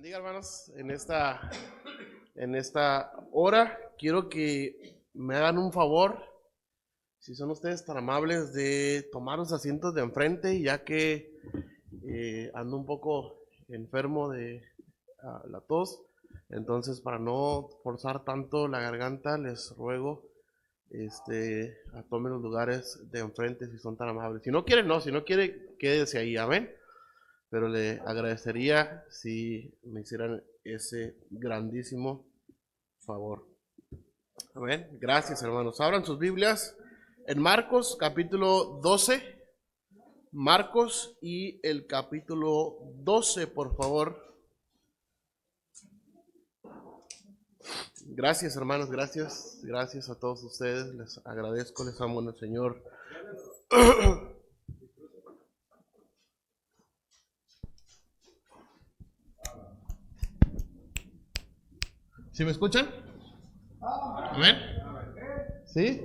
bendiga, hermanos. En esta hora quiero que me hagan un favor, si son ustedes tan amables, de tomar los asientos de enfrente, ya que ando un poco enfermo de la tos. Entonces, para no forzar tanto la garganta, les ruego a tomen los lugares de enfrente si son tan amables. Si no quieren, no. Si no quiere, quédese ahí. Amén. Pero le agradecería si me hicieran ese grandísimo favor. Amén. Gracias, hermanos. Abran sus Biblias en Marcos capítulo 12. Marcos y el capítulo 12, por favor. Gracias, hermanos. Gracias. Gracias a todos ustedes. Les agradezco. Les amo en el Señor. ¿Sí me escuchan? Amén. ¿Sí?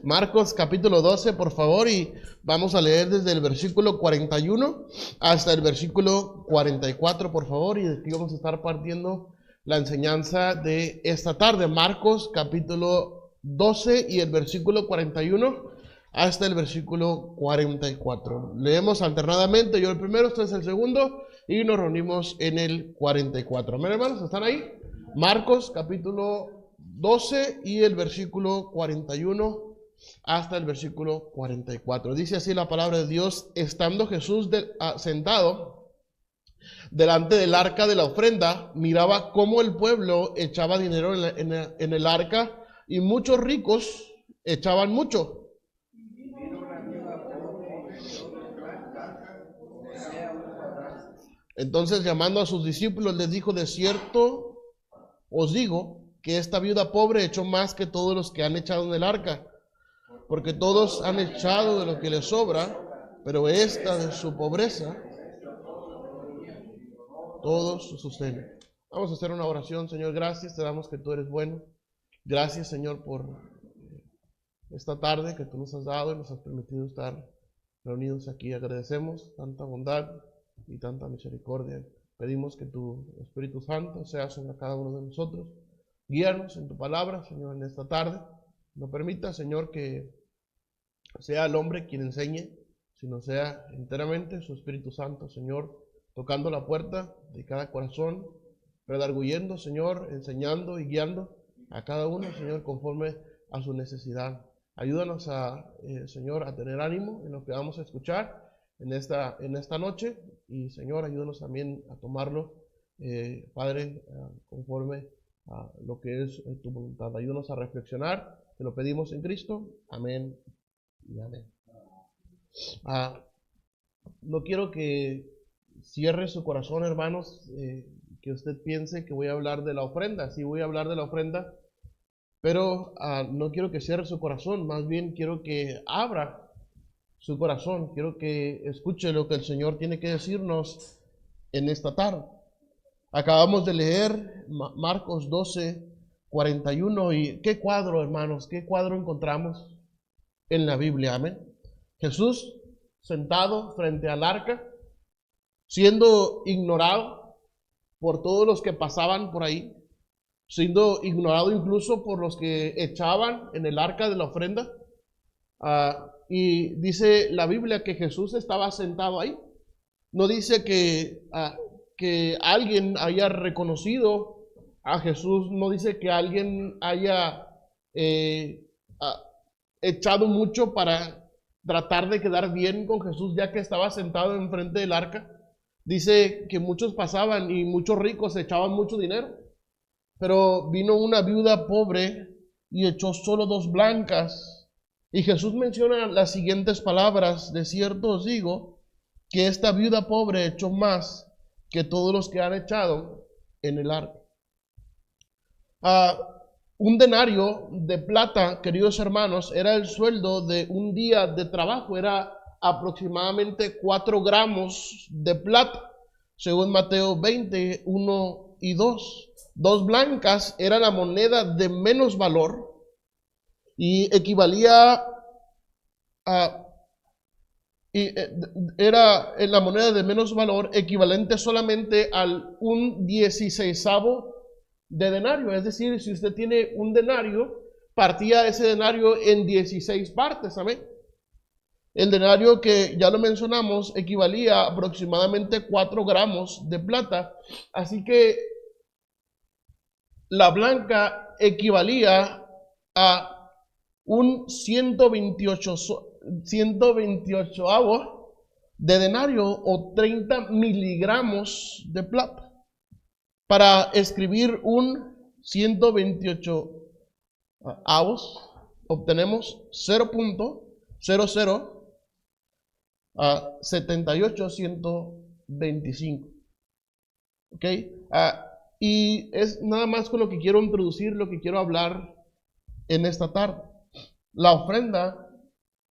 Marcos capítulo 12, por favor, y vamos a leer desde el versículo 41 hasta el versículo 44, por favor, y aquí vamos a estar partiendo la enseñanza de esta tarde. Marcos capítulo 12 y el versículo 41 hasta el versículo 44. Leemos alternadamente, yo el primero, usted es el segundo, y nos reunimos en el 44. Amén, hermanos, ¿están ahí? Marcos capítulo 12 y el versículo 41 hasta el versículo 44. Dice así la palabra de Dios: estando Jesús sentado delante del arca de la ofrenda, miraba cómo el pueblo echaba dinero en el arca, y muchos ricos echaban mucho. Entonces, llamando a sus discípulos, les dijo: de cierto os digo que esta viuda pobre echó más que todos los que han echado en el arca, porque todos han echado de lo que les sobra, pero esta de su pobreza todos sostienen. Vamos a hacer una oración. Señor, gracias, te damos que tú eres bueno. Gracias, Señor, por esta tarde que tú nos has dado y nos has permitido estar reunidos aquí. Agradecemos tanta bondad y tanta misericordia. Pedimos que tu Espíritu Santo sea sobre cada uno de nosotros. Guíanos en tu palabra, Señor, en esta tarde. No permita, Señor, que sea el hombre quien enseñe, sino sea enteramente su Espíritu Santo, Señor, tocando la puerta de cada corazón, redarguyendo, Señor, enseñando y guiando a cada uno, Señor, conforme a su necesidad. Ayúdanos Señor, a tener ánimo en lo que vamos a escuchar en esta noche, y Señor, ayúdanos también a tomarlo, Padre, conforme a lo que es tu voluntad. Ayúdanos a reflexionar, te lo pedimos en Cristo. Amén y amén. No quiero que cierre su corazón, hermanos, que usted piense que voy a hablar de la ofrenda. Sí, voy a hablar de la ofrenda, pero no quiero que cierre su corazón, más bien quiero que abra su corazón, quiero que escuche lo que el Señor tiene que decirnos en esta tarde. Acabamos de leer Marcos 12, 41, y qué cuadro, hermanos, qué cuadro encontramos en la Biblia. Amén. Jesús sentado frente al arca, siendo ignorado por todos los que pasaban por ahí, siendo ignorado incluso por los que echaban en el arca de la ofrenda. Y dice la Biblia que Jesús estaba sentado ahí. No dice que alguien haya reconocido a Jesús, no dice que alguien haya echado mucho para tratar de quedar bien con Jesús, ya que estaba sentado enfrente del arca. Dice que muchos pasaban y muchos ricos echaban mucho dinero, pero vino una viuda pobre y echó solo 2 blancas. Y Jesús menciona las siguientes palabras: de cierto os digo que esta viuda pobre echó más que todos los que han echado en el arca. Un denario de plata, queridos hermanos, era el sueldo de un día de trabajo. Era aproximadamente 4 gramos de plata, según Mateo 20, 1 y 2. 2 blancas era la moneda de menos valor y equivalía a y era la moneda de menos valor, equivalente solamente al un 16avo de denario. Es decir, si usted tiene un denario, partía ese denario en 16 partes, ¿amén? El denario, que ya lo mencionamos, equivalía a aproximadamente 4 gramos de plata. Así que la blanca equivalía a un 128avo de denario, o 30 miligramos de plata. Para escribir un 128 avos, obtenemos 0.007825. ¿Ok? Y es nada más con lo que quiero introducir, lo que quiero hablar en esta tarde. La ofrenda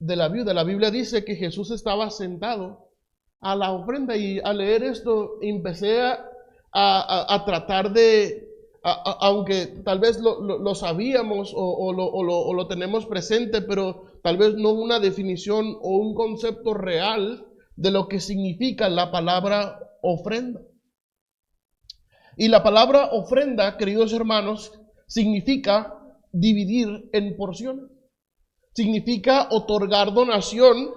de la viuda. La Biblia dice que Jesús estaba sentado a la ofrenda, y al leer esto empecé a tratar de, aunque tal vez lo sabíamos o lo tenemos presente, pero tal vez no una definición o un concepto real de lo que significa la palabra ofrenda. Y la palabra ofrenda, queridos hermanos, significa dividir en porciones. Significa otorgar donación,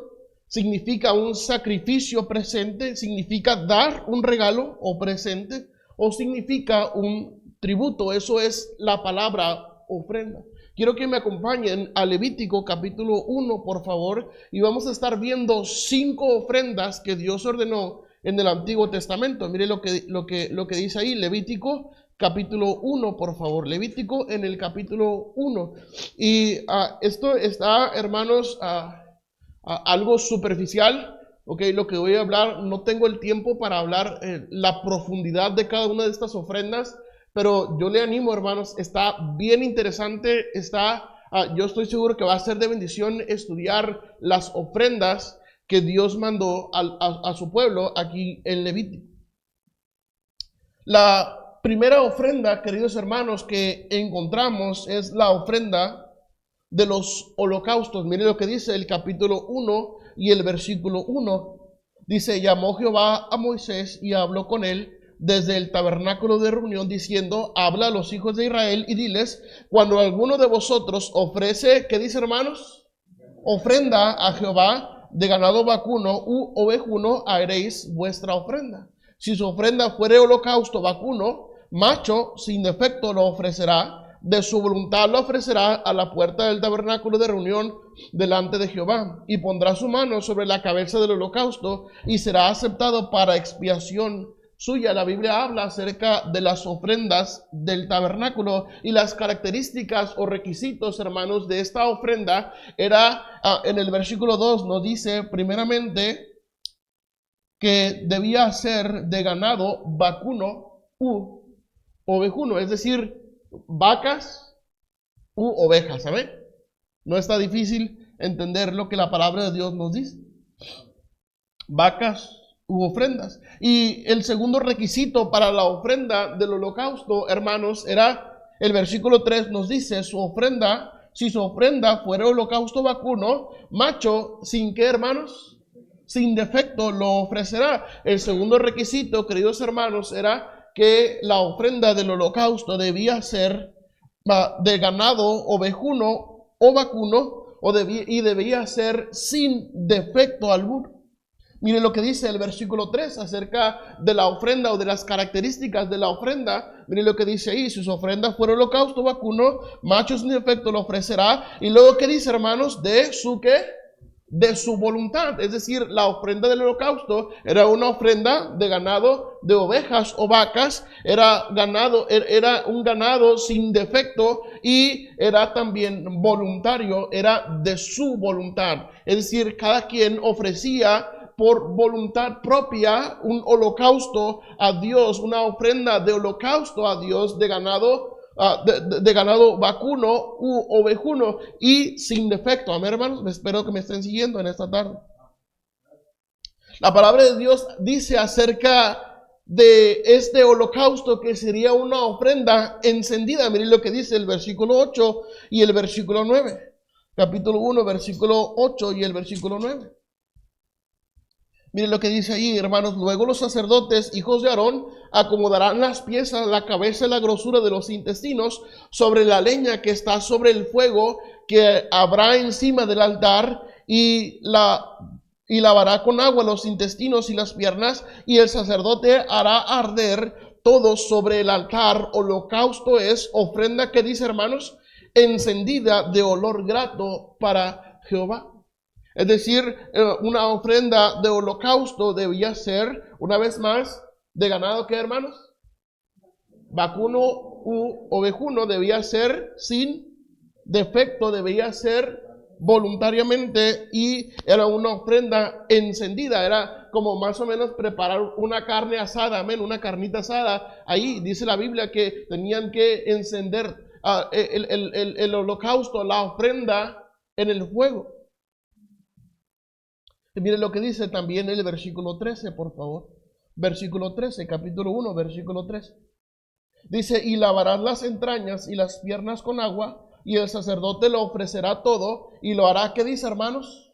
significa un sacrificio presente, significa dar un regalo o presente, o significa un tributo. Eso es la palabra ofrenda. Quiero que me acompañen a Levítico capítulo 1, por favor, y vamos a estar viendo 5 ofrendas que Dios ordenó en el Antiguo Testamento. Mire lo que dice ahí, Levítico capítulo 1, por favor. Levítico en el capítulo 1. Y esto está, hermanos, algo superficial. Ok, lo que voy a hablar, no tengo el tiempo para hablar la profundidad de cada una de estas ofrendas, pero yo le animo, hermanos, está bien interesante, yo estoy seguro que va a ser de bendición estudiar las ofrendas que Dios mandó a su pueblo aquí en Levítico. La primera ofrenda, queridos hermanos, que encontramos es la ofrenda de los holocaustos. Miren lo que dice el capítulo 1 y el versículo 1. Dice: llamó Jehová a Moisés y habló con él desde el tabernáculo de reunión, diciendo: habla a los hijos de Israel y diles, cuando alguno de vosotros ofrece, ¿qué dice, hermanos? Ofrenda a Jehová de ganado vacuno u ovejuno, haréis vuestra ofrenda. Si su ofrenda fuere holocausto vacuno, macho, sin defecto lo ofrecerá, de su voluntad lo ofrecerá a la puerta del tabernáculo de reunión delante de Jehová, y pondrá su mano sobre la cabeza del holocausto, y será aceptado para expiación suya. La Biblia habla acerca de las ofrendas del tabernáculo, y las características o requisitos, hermanos, de esta ofrenda era, en el versículo 2 nos dice primeramente que debía ser de ganado vacuno u ovejuno, es decir, vacas u ovejas, ¿saben? No está difícil entender lo que la palabra de Dios nos dice. Vacas u ofrendas. Y el segundo requisito para la ofrenda del holocausto, hermanos, era, el versículo 3 nos dice, su ofrenda, si su ofrenda fuera holocausto vacuno, macho, ¿sin qué, hermanos? Sin defecto lo ofrecerá. El segundo requisito, queridos hermanos, era que la ofrenda del holocausto debía ser de ganado ovejuno o vacuno, y debía ser sin defecto alguno. Miren lo que dice el versículo 3 acerca de la ofrenda, o de las características de la ofrenda. Miren lo que dice ahí: si su ofrenda fuera holocausto vacuno, macho sin defecto lo ofrecerá. Y luego, ¿qué dice, hermanos? De su ¿qué? De su voluntad. Es decir, la ofrenda del holocausto era una ofrenda de ganado, de ovejas o vacas. Era un ganado sin defecto, y era también voluntario, era de su voluntad. Es decir, cada quien ofrecía por voluntad propia un holocausto a Dios, una ofrenda de holocausto a Dios de ganado, de ganado vacuno u ovejuno, y sin defecto. Amén, hermanos, espero que me estén siguiendo en esta tarde. La palabra de Dios dice acerca de este holocausto que sería una ofrenda encendida. Miren lo que dice el versículo 8 y el versículo 9. Capítulo 1, versículo 8 y el versículo 9. Miren lo que dice ahí, hermanos. Luego los sacerdotes, hijos de Aarón, acomodarán las piezas, la cabeza y la grosura de los intestinos sobre la leña que está sobre el fuego que habrá encima del altar y lavará con agua los intestinos y las piernas, y el sacerdote hará arder todo sobre el altar. Holocausto es ofrenda que dice, hermanos, encendida de olor grato para Jehová. Es decir, una ofrenda de holocausto debía ser, una vez más, de ganado, ¿qué, hermanos? Vacuno u ovejuno, debía ser sin defecto, debía ser voluntariamente, y era una ofrenda encendida. Era como más o menos preparar una carne asada, amén, una carnita asada. Ahí dice la Biblia que tenían que encender el holocausto, la ofrenda, en el fuego. Mire lo que dice también el versículo 13, por favor. Versículo 13, capítulo 1, versículo 13. Dice, y lavarás las entrañas y las piernas con agua, y el sacerdote lo ofrecerá todo, y lo hará, ¿qué dice, hermanos?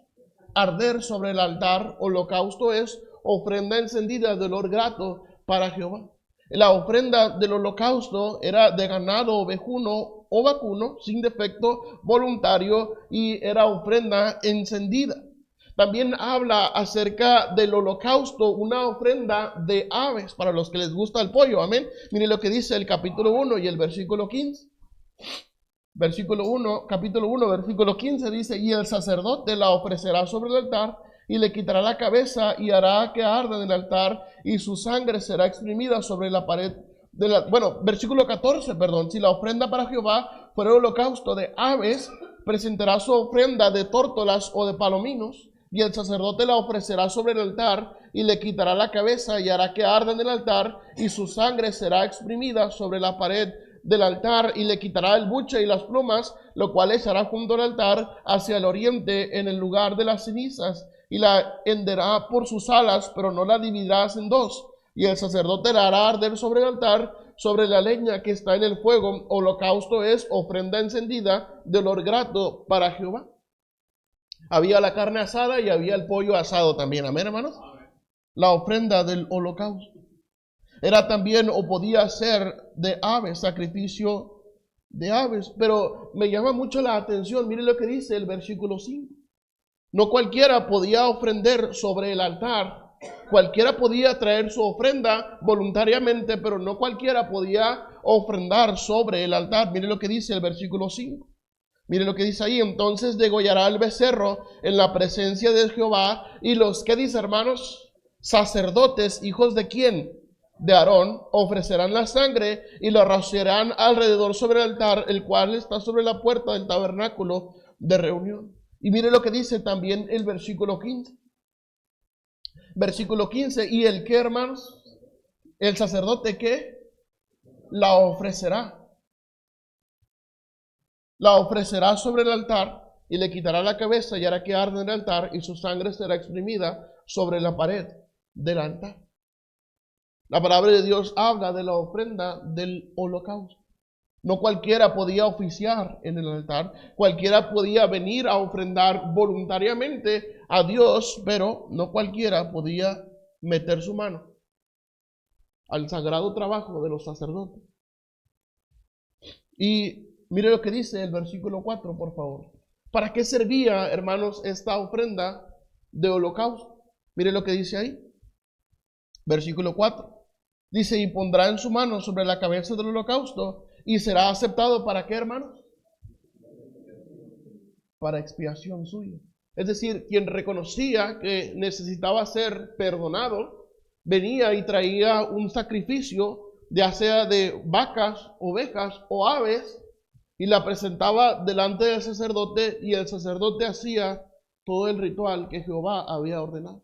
Arder sobre el altar. Holocausto es ofrenda encendida de olor grato para Jehová. La ofrenda del holocausto era de ganado ovejuno o vacuno, sin defecto, voluntario, y era ofrenda encendida. También habla acerca del holocausto, una ofrenda de aves para los que les gusta el pollo, amén. Miren lo que dice el capítulo 1 y el versículo 15. Capítulo 1, versículo 15 dice, y el sacerdote la ofrecerá sobre el altar y le quitará la cabeza y hará que arda en el altar y su sangre será exprimida sobre la pared de la... Bueno, versículo 14, perdón. Si la ofrenda para Jehová fuera holocausto de aves, presentará su ofrenda de tórtolas o de palominos, y el sacerdote la ofrecerá sobre el altar y le quitará la cabeza y hará que arda en el altar y su sangre será exprimida sobre la pared del altar, y le quitará el buche y las plumas, lo cual echará junto al altar hacia el oriente en el lugar de las cenizas, y la henderá por sus alas, pero no la dividirás en dos, y el sacerdote la hará arder sobre el altar, sobre la leña que está en el fuego. Holocausto es ofrenda encendida de olor grato para Jehová. Había la carne asada y había el pollo asado también, amén, hermanos. La ofrenda del holocausto era también, o podía ser, de aves, sacrificio de aves. Pero me llama mucho la atención, mire lo que dice el versículo 5. No cualquiera podía ofrender sobre el altar. Cualquiera podía traer su ofrenda voluntariamente, pero no cualquiera podía ofrendar sobre el altar. Mire lo que dice el versículo 5. Mire lo que dice ahí. Entonces degollará el becerro en la presencia de Jehová, y los, ¿qué dice, hermanos? Sacerdotes, hijos de ¿quién? De Aarón, ofrecerán la sangre y la rociarán alrededor sobre el altar, el cual está sobre la puerta del tabernáculo de reunión. Y mire lo que dice también el versículo 15. Versículo 15, ¿y el qué, hermanos? El sacerdote, ¿qué? La ofrecerá. La ofrecerá sobre el altar y le quitará la cabeza y hará que arde en el altar, y su sangre será exprimida sobre la pared del altar. La palabra de Dios habla de la ofrenda del holocausto. No cualquiera podía oficiar en el altar, cualquiera podía venir a ofrendar voluntariamente a Dios, pero no cualquiera podía meter su mano al sagrado trabajo de los sacerdotes. Y mire lo que dice el versículo 4, por favor. ¿Para qué servía, hermanos, esta ofrenda de holocausto? Mire lo que dice ahí. Versículo 4. Dice, y pondrá en su mano sobre la cabeza del holocausto, y será aceptado, ¿para qué, hermanos? Para expiación suya. Es decir, quien reconocía que necesitaba ser perdonado, venía y traía un sacrificio, ya sea de vacas, ovejas o aves, y la presentaba delante del sacerdote, y el sacerdote hacía todo el ritual que Jehová había ordenado.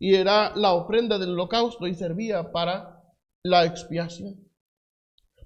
Y era la ofrenda del holocausto y servía para la expiación.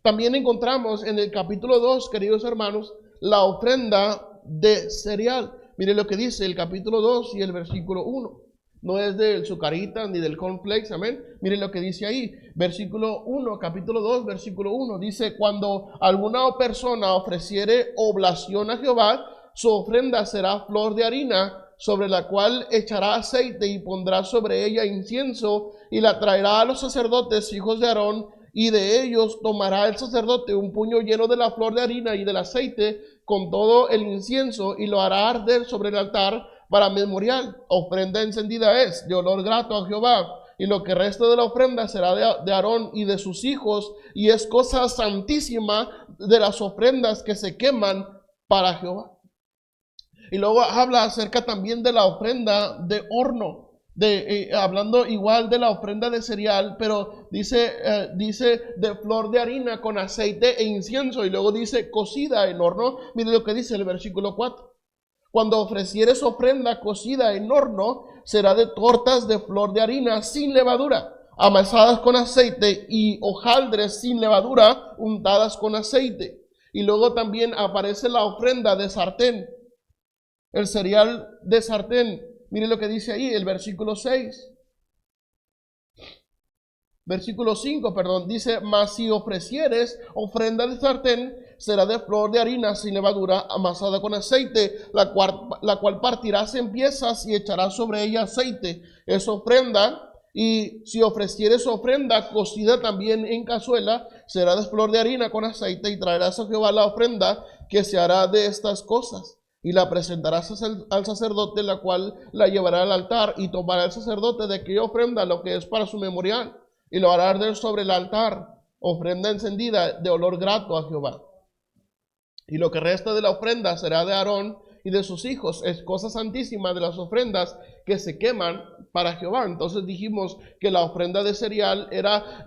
También encontramos en el capítulo 2, queridos hermanos, la ofrenda de cereal. Mire lo que dice el capítulo 2 y el versículo 1. No es del Zucarita ni del cornflakes, amén. Mire lo que dice ahí, versículo 1, capítulo 2, versículo 1. Dice, cuando alguna persona ofreciere oblación a Jehová, su ofrenda será flor de harina sobre la cual echará aceite y pondrá sobre ella incienso y la traerá a los sacerdotes, hijos de Aarón, y de ellos tomará el sacerdote un puño lleno de la flor de harina y del aceite con todo el incienso y lo hará arder sobre el altar para memorial. Ofrenda encendida es de olor grato a Jehová, y lo que resta de la ofrenda será de Aarón y de sus hijos, y es cosa santísima de las ofrendas que se queman para Jehová. Y luego habla acerca también de la ofrenda de horno, hablando igual de la ofrenda de cereal, pero dice de flor de harina con aceite e incienso, y luego dice cocida en horno. Mire lo que dice el versículo 4. Cuando ofrecieres ofrenda cocida en horno, será de tortas de flor de harina sin levadura, amasadas con aceite, y hojaldres sin levadura, untadas con aceite. Y luego también aparece la ofrenda de sartén, el cereal de sartén. Mire lo que dice ahí, el versículo 6. Versículo 5, perdón, dice, mas si ofrecieres ofrenda de sartén, será de flor de harina sin levadura, amasada con aceite, la cual partirás en piezas y echarás sobre ella aceite. Es ofrenda. Y si ofrecieres ofrenda cocida también en cazuela, será de flor de harina con aceite, y traerás a Jehová la ofrenda que se hará de estas cosas. Y la presentarás al sacerdote, la cual la llevará al altar, y tomará el sacerdote de aquella ofrenda lo que es para su memorial, y lo hará arder sobre el altar, ofrenda encendida de olor grato a Jehová. Y lo que resta de la ofrenda será de Aarón y de sus hijos, es cosa santísima de las ofrendas que se queman para Jehová. Entonces dijimos que la ofrenda de cereal era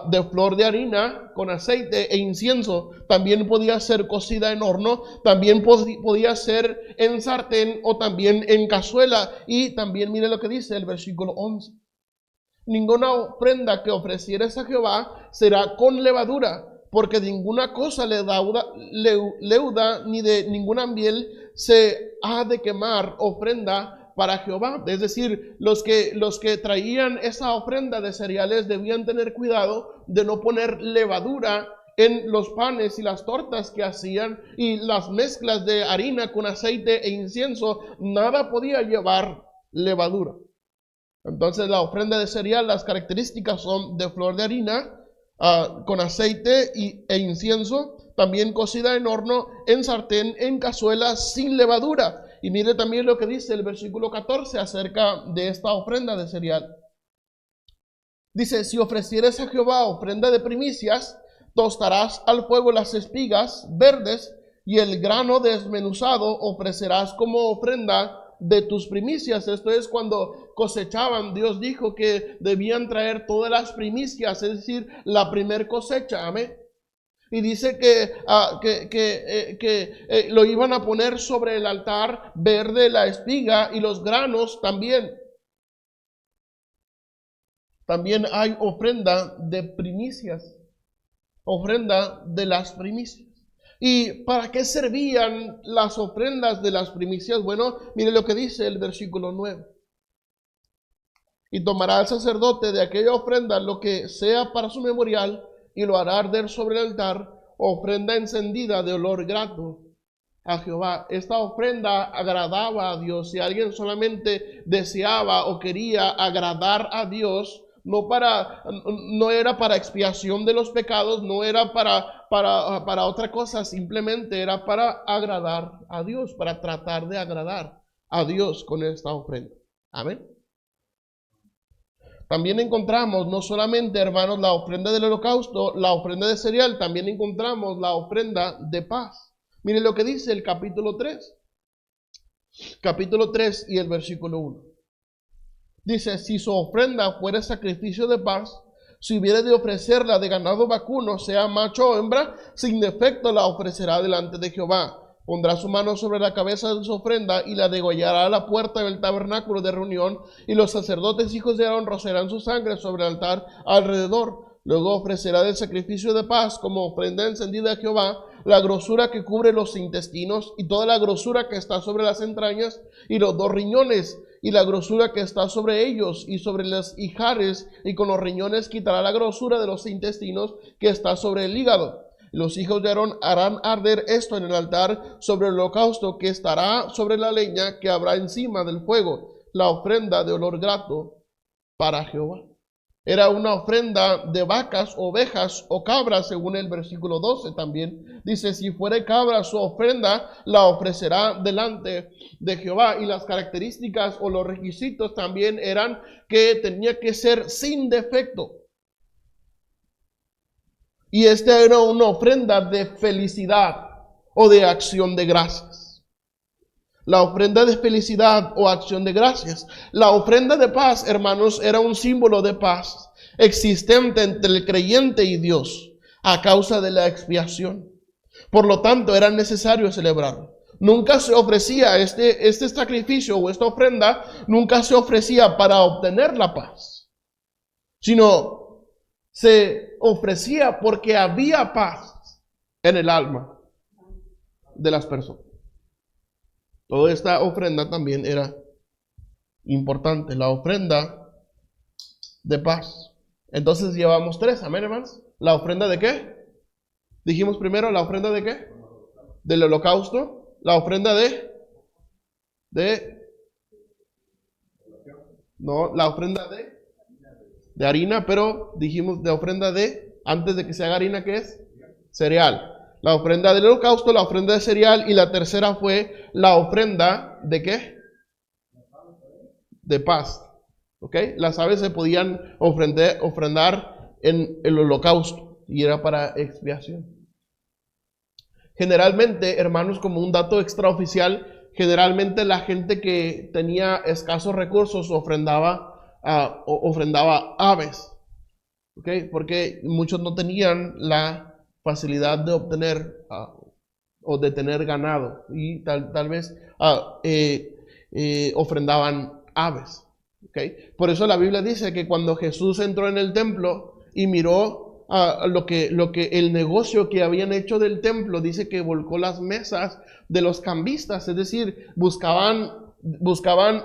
de flor de harina con aceite e incienso. También podía ser cocida en horno, también podía ser en sartén o también en cazuela. Y también mire lo que dice el versículo 11. Ninguna ofrenda que ofrecieres a Jehová será con levadura, porque ninguna cosa leuda ni de ninguna miel se ha de quemar ofrenda para Jehová. Es decir, los que traían esa ofrenda de cereales debían tener cuidado de no poner levadura en los panes y las tortas que hacían, y las mezclas de harina con aceite e incienso, nada podía llevar levadura. Entonces la ofrenda de cereal, las características son de flor de harina, con aceite e incienso, también cocida en horno, en sartén, en cazuela, sin levadura. Y mire también lo que dice el versículo 14 acerca de esta ofrenda de cereal. Dice, si ofrecieres a Jehová ofrenda de primicias, tostarás al fuego las espigas verdes y el grano desmenuzado ofrecerás como ofrenda de tus primicias. Esto es cuando cosechaban. Dios dijo que debían traer todas las primicias, es decir, la primer cosecha. Amén. Y dice que lo iban a poner sobre el altar verde, la espiga y los granos también. También hay ofrenda de primicias, ofrenda de las primicias. ¿Y para qué servían las ofrendas de las primicias? Bueno, mire lo que dice el versículo 9. Y tomará el sacerdote de aquella ofrenda lo que sea para su memorial, y lo hará arder sobre el altar, ofrenda encendida de olor grato a Jehová. Esta ofrenda agradaba a Dios. Si alguien solamente deseaba o quería agradar a Dios, no era para expiación de los pecados, no era para otra cosa, simplemente era para agradar a Dios, para tratar de agradar a Dios con esta ofrenda. Amén. También encontramos, no solamente, hermanos, la ofrenda del holocausto, la ofrenda de cereal, también encontramos la ofrenda de paz. Miren lo que dice el capítulo 3. Capítulo 3 y el versículo 1. Dice, si su ofrenda fuera sacrificio de paz, si hubiera de ofrecerla de ganado vacuno, sea macho o hembra, sin defecto la ofrecerá delante de Jehová. Pondrá su mano sobre la cabeza de su ofrenda y la degollará a la puerta del tabernáculo de reunión, y los sacerdotes hijos de Aarón rociarán su sangre sobre el altar alrededor. Luego ofrecerá del sacrificio de paz como ofrenda encendida a Jehová la grosura que cubre los intestinos y toda la grosura que está sobre las entrañas y los 2 riñones y la grosura que está sobre ellos y sobre las ijares, y con los riñones quitará la grosura de los intestinos que está sobre el hígado. Los hijos de Aarón harán arder esto en el altar sobre el holocausto que estará sobre la leña que habrá encima del fuego, la ofrenda de olor grato para Jehová. Era una ofrenda de vacas, ovejas o cabras, según el versículo 12 también. Dice, si fuere cabra su ofrenda, la ofrecerá delante de Jehová. Y las características o los requisitos también eran que tenía que ser sin defecto. Y esta era una ofrenda de felicidad o de acción de gracias. La ofrenda de felicidad o acción de gracias. La ofrenda de paz, hermanos, era un símbolo de paz existente entre el creyente y Dios a causa de la expiación. Por lo tanto, era necesario celebrarlo. Nunca se ofrecía este sacrificio o esta ofrenda, nunca se ofrecía para obtener la paz, sino se ofrecía porque había paz en el alma de las personas. Toda esta ofrenda también era importante, la ofrenda de paz. Entonces llevamos 3, amén, hermanos. ¿La ofrenda de qué? Dijimos primero, ¿la ofrenda de qué? Del holocausto. La ofrenda no, la ofrenda de harina, pero dijimos de ofrenda antes de que se haga harina, ¿qué es? Cereal. La ofrenda del holocausto, la ofrenda de cereal, y la tercera fue la ofrenda ¿de qué? De paz. ¿Ok? Las aves se podían ofrendar en el holocausto y era para expiación. Generalmente, hermanos, como un dato extraoficial, generalmente la gente que tenía escasos recursos ofrendaba aves. ¿Ok? Porque muchos no tenían la facilidad de obtener o de tener ganado y tal vez ofrendaban aves. ¿Okay? Por eso la Biblia dice que cuando Jesús entró en el templo y miró lo que el negocio que habían hecho del templo, dice que volcó las mesas de los cambistas, es decir, buscaban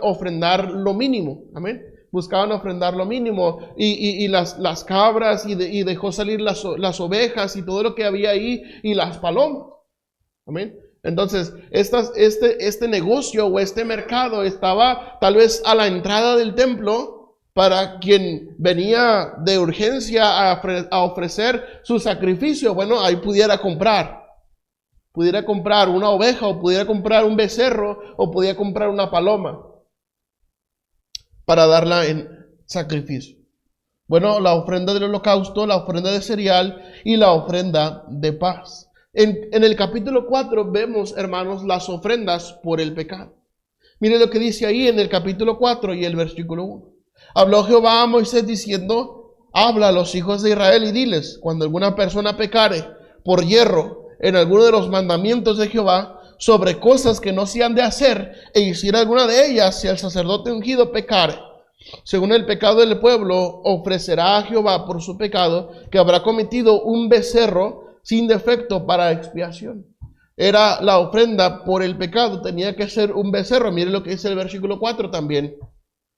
ofrendar lo mínimo. Amén. Buscaban ofrendar lo mínimo y las cabras y dejó salir las ovejas y todo lo que había ahí y las palomas. Amén. Entonces, este negocio o este mercado estaba tal vez a la entrada del templo para quien venía de urgencia a ofrecer su sacrificio. Bueno, ahí pudiera comprar una oveja o pudiera comprar un becerro o pudiera comprar una paloma para darla en sacrificio. Bueno, la ofrenda del holocausto, la ofrenda de cereal y la ofrenda de paz. En el capítulo 4 vemos, hermanos, las ofrendas por el pecado. Mire lo que dice ahí en el capítulo 4 y el versículo 1. Habló Jehová a Moisés diciendo, habla a los hijos de Israel y diles, cuando alguna persona pecare por yerro en alguno de los mandamientos de Jehová, sobre cosas que no se han de hacer, e hiciera alguna de ellas, si el sacerdote ungido pecare, según el pecado del pueblo, ofrecerá a Jehová por su pecado, que habrá cometido un becerro sin defecto para expiación. Era la ofrenda por el pecado, tenía que ser un becerro. Mire lo que dice el versículo 4 también.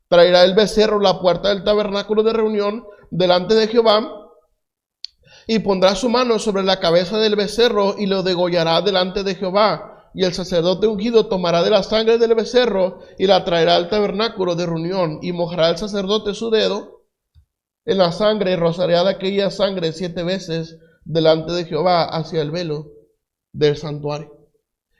Traerá el becerro a la puerta del tabernáculo de reunión delante de Jehová, y pondrá su mano sobre la cabeza del becerro y lo degollará delante de Jehová. Y el sacerdote ungido tomará de la sangre del becerro y la traerá al tabernáculo de reunión, y mojará el sacerdote su dedo en la sangre y rociará de aquella sangre 7 veces delante de Jehová hacia el velo del santuario.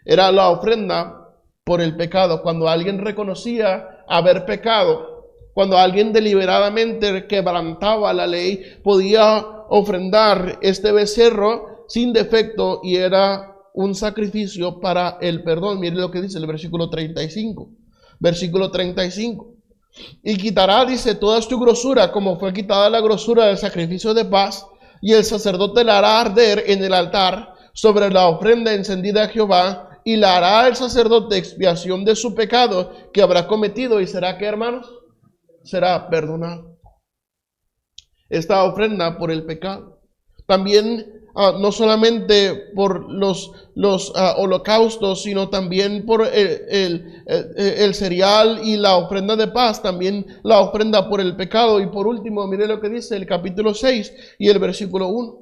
Era la ofrenda por el pecado. Cuando alguien reconocía haber pecado, cuando alguien deliberadamente quebrantaba la ley, podía ofrendar este becerro sin defecto y era un sacrificio para el perdón. Mire lo que dice el versículo 35. Versículo 35. Y quitará, dice, toda tu grosura, como fue quitada la grosura del sacrificio de paz, y el sacerdote la hará arder en el altar sobre la ofrenda encendida a Jehová, y la hará el sacerdote expiación de su pecado que habrá cometido, y será que, hermanos, será perdonado. Esta ofrenda por el pecado. También no solamente por los holocaustos, sino también por el cereal y la ofrenda de paz, también la ofrenda por el pecado. Y por último, mire lo que dice el capítulo 6 y el versículo 1.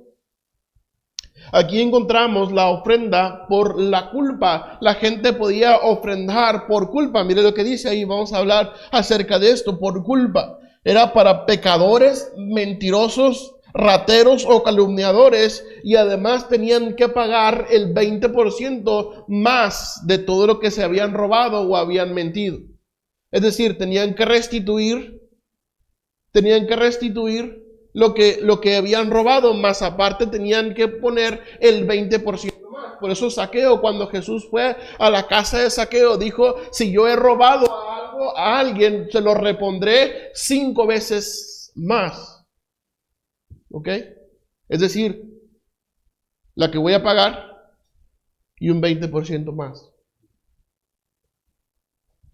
Aquí encontramos la ofrenda por la culpa. La gente podía ofrendar por culpa. Mire lo que dice ahí, vamos a hablar acerca de esto, por culpa. Era para pecadores, mentirosos, rateros o calumniadores, y además tenían que pagar el 20% más de todo lo que se habían robado o habían mentido. Es decir, tenían que restituir lo que habían robado, más aparte tenían que poner el 20% más. Por eso Zaqueo, cuando Jesús fue a la casa de Zaqueo, dijo: si yo he robado algo a alguien, se lo repondré 5 veces más. ¿Ok? Es decir, la que voy a pagar y un 20% más.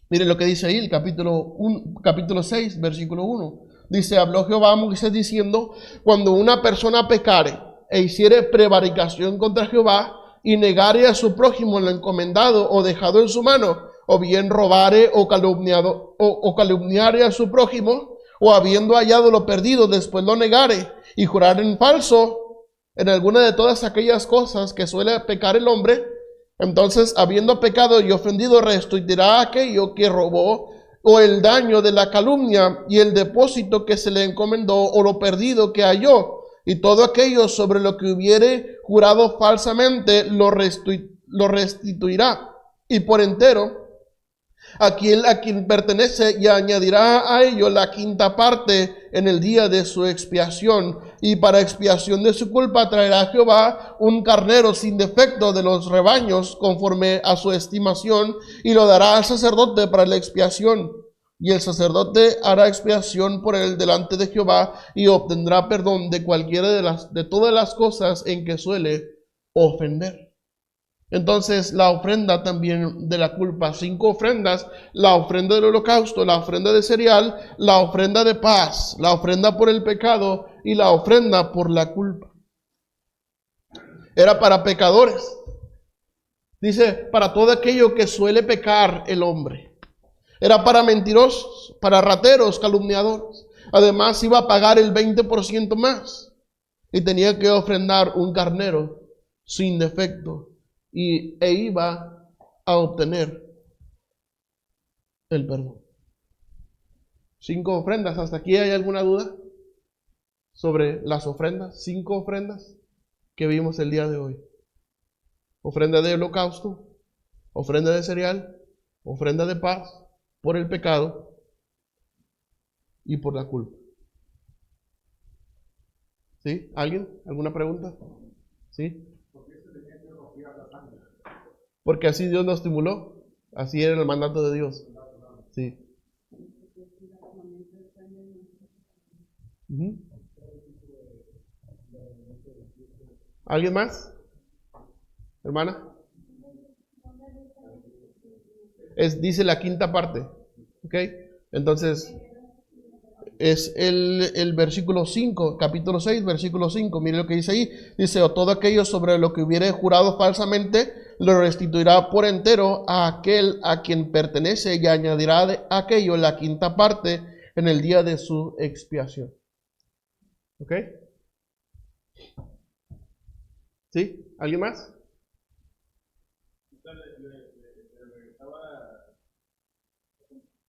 Miren lo que dice ahí, el capítulo 6, versículo 1. Dice: habló Jehová a Moisés diciendo: cuando una persona pecare e hiciere prevaricación contra Jehová, y negare a su prójimo lo encomendado o dejado en su mano, o bien robare o calumniare a su prójimo, o habiendo hallado lo perdido, después lo negare, y jurar en falso en alguna de todas aquellas cosas que suele pecar el hombre, entonces, habiendo pecado y ofendido, restituirá aquello que robó, o el daño de la calumnia, y el depósito que se le encomendó, o lo perdido que halló, y todo aquello sobre lo que hubiere jurado falsamente, lo restituirá, y por entero a quien pertenece, y añadirá a ello la quinta parte en el día de su expiación, y para expiación de su culpa traerá a Jehová un carnero sin defecto de los rebaños, conforme a su estimación, y lo dará al sacerdote para la expiación. Y el sacerdote hará expiación por él delante de Jehová, y obtendrá perdón de cualquiera de todas las cosas en que suele ofender. Entonces, la ofrenda también de la culpa: 5 ofrendas: la ofrenda del holocausto, la ofrenda de cereal, la ofrenda de paz, la ofrenda por el pecado y la ofrenda por la culpa. Era para pecadores. Dice: para todo aquello que suele pecar el hombre. Era para mentirosos, para rateros, calumniadores. Además, iba a pagar el 20% más. Y tenía que ofrendar un carnero sin defecto. E iba a obtener el perdón. 5 ofrendas. ¿Hasta aquí hay alguna duda sobre las ofrendas? 5 ofrendas que vimos el día de hoy: ofrenda de holocausto, ofrenda de cereal, ofrenda de paz, por el pecado y por la culpa. ¿Sí? ¿Alguien? ¿Alguna pregunta? ¿Sí? Porque así Dios nos estimuló. Así era el mandato de Dios. Sí. ¿Alguien más? ¿Hermana? Dice la quinta parte. ¿Ok? Entonces, es el versículo 5, capítulo 6, versículo 5. Mire lo que dice ahí. Dice: o todo aquello sobre lo que hubiere jurado falsamente, lo restituirá por entero a aquel a quien pertenece, y añadirá de aquello la quinta parte en el día de su expiación. ¿Ok? ¿Sí? ¿Alguien más?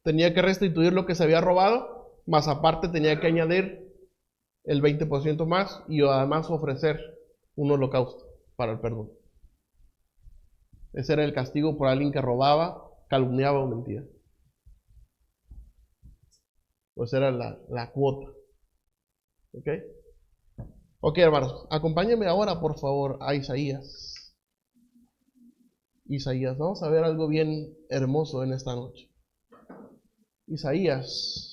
Tenía que restituir lo que se había robado, más aparte tenía que añadir el 20% más, y además ofrecer un holocausto para el perdón. Ese era el castigo por alguien que robaba, calumniaba o mentía. Pues era la cuota. ¿Ok? Ok, hermanos, acompáñenme ahora, por favor, a Isaías. Isaías, vamos a ver algo bien hermoso en esta noche. Isaías.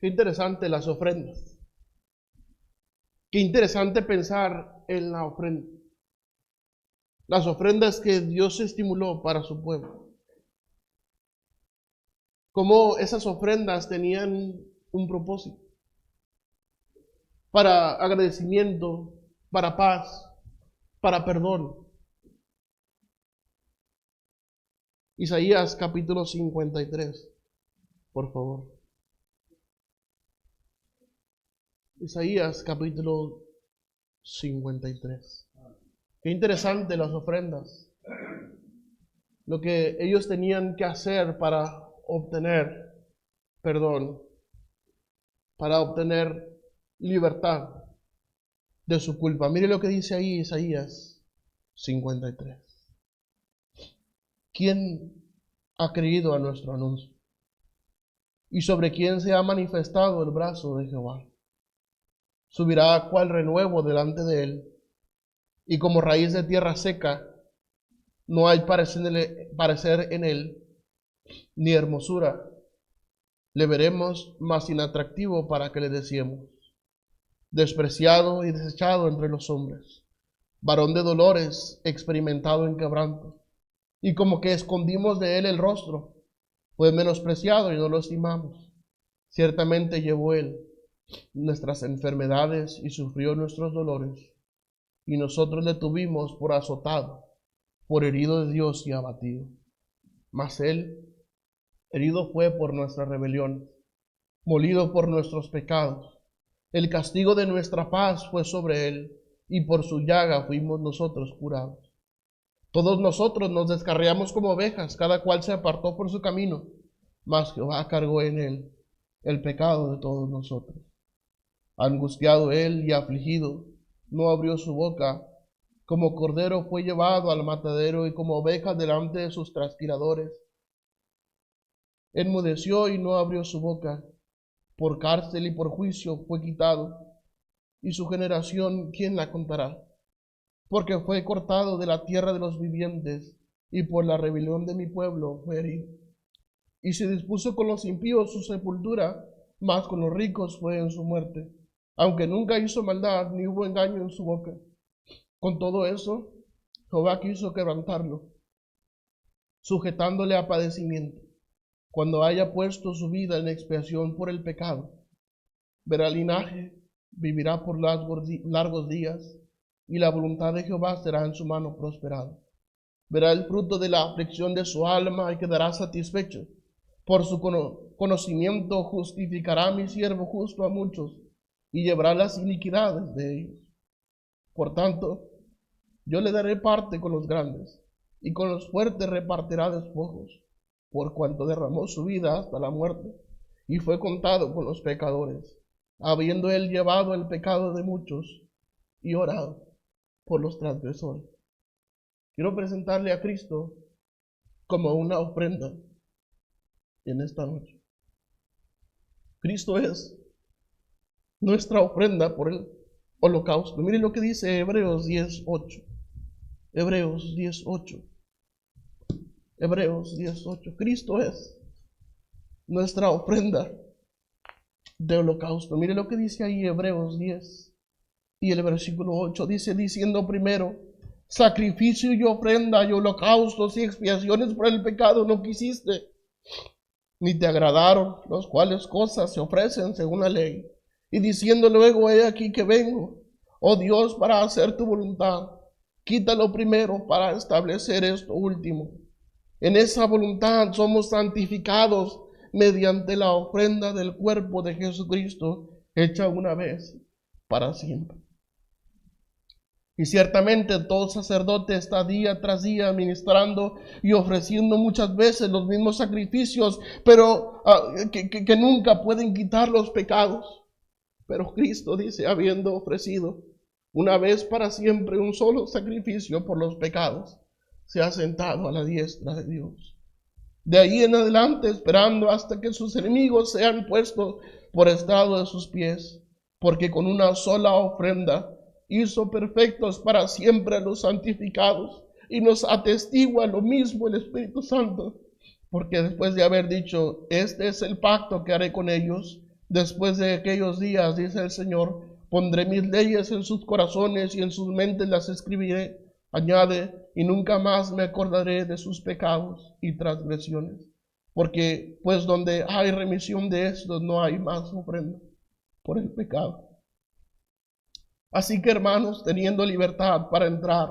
Qué interesante las ofrendas. Qué interesante pensar en la ofrenda. Las ofrendas que Dios estimuló para su pueblo. Cómo esas ofrendas tenían un propósito. Para agradecimiento, para paz, para perdón. Isaías capítulo 53. por favor. Isaías capítulo 53. Qué interesante las ofrendas. Lo que ellos tenían que hacer para obtener perdón, para obtener libertad de su culpa. Mire lo que dice ahí Isaías 53. ¿Quién ha creído a nuestro anuncio? ¿Y sobre quién se ha manifestado el brazo de Jehová? Subirá cual renuevo delante de él, y como raíz de tierra seca, no hay parecer en él, ni hermosura. Le veremos más inatractivo para que le deseemos. Despreciado y desechado entre los hombres, varón de dolores, experimentado en quebranto, y como que escondimos de él el rostro, fue menospreciado y no lo estimamos. Ciertamente llevó él nuestras enfermedades y sufrió nuestros dolores, y nosotros le tuvimos por azotado, por herido de Dios y abatido. Mas él herido fue por nuestra rebelión, molido por nuestros pecados. El castigo de nuestra paz fue sobre él, y por su llaga fuimos nosotros curados. Todos nosotros nos descarriamos como ovejas, cada cual se apartó por su camino, mas Jehová cargó en él el pecado de todos nosotros. Angustiado él y afligido, no abrió su boca. Como cordero fue llevado al matadero, y como oveja delante de sus trasquiladores. Enmudeció y no abrió su boca. Por cárcel y por juicio fue quitado. Y su generación, ¿quién la contará? Porque fue cortado de la tierra de los vivientes, y por la rebelión de mi pueblo fue herido. Y se dispuso con los impíos su sepultura, mas con los ricos fue en su muerte, aunque nunca hizo maldad, ni hubo engaño en su boca. Con todo eso, Jehová quiso quebrantarlo, sujetándole a padecimiento. Cuando haya puesto su vida en expiación por el pecado, verá linaje, vivirá por largos días, y la voluntad de Jehová será en su mano prosperada. Verá el fruto de la aflicción de su alma y quedará satisfecho. Por su conocimiento justificará mi siervo justo a muchos, y llevará las iniquidades de ellos. Por tanto, yo le daré parte con los grandes, y con los fuertes repartirá despojos, por cuanto derramó su vida hasta la muerte, y fue contado con los pecadores, habiendo él llevado el pecado de muchos, y orado por los transgresores. Quiero presentarle a Cristo como una ofrenda en esta noche. Cristo es nuestra ofrenda por el holocausto. Miren lo que dice Hebreos 10:8. Hebreos 10:8. Hebreos 10:8. Cristo es nuestra ofrenda de holocausto. Mire lo que dice ahí Hebreos 10 y el versículo 8. Dice, diciendo primero, sacrificio y ofrenda y holocaustos y expiaciones por el pecado no quisiste, ni te agradaron, los cuales cosas se ofrecen según la ley. Y diciendo luego, he aquí que vengo, oh Dios, para hacer tu voluntad. Quítalo primero para establecer esto último. En esa voluntad somos santificados mediante la ofrenda del cuerpo de Jesucristo, hecha una vez para siempre. Y ciertamente todo sacerdote está día tras día ministrando y ofreciendo muchas veces los mismos sacrificios, pero que nunca pueden quitar los pecados. Pero Cristo dice, habiendo ofrecido una vez para siempre un solo sacrificio por los pecados, se ha sentado a la diestra de Dios. De ahí en adelante, esperando hasta que sus enemigos sean puestos por estrado de sus pies, porque con una sola ofrenda hizo perfectos para siempre a los santificados, y nos atestigua lo mismo el Espíritu Santo, porque después de haber dicho, este es el pacto que haré con ellos, después de aquellos días, dice el Señor, pondré mis leyes en sus corazones y en sus mentes las escribiré. Añade, y nunca más me acordaré de sus pecados y transgresiones, porque pues donde hay remisión de estos no hay más ofrenda por el pecado. Así que, hermanos, teniendo libertad para entrar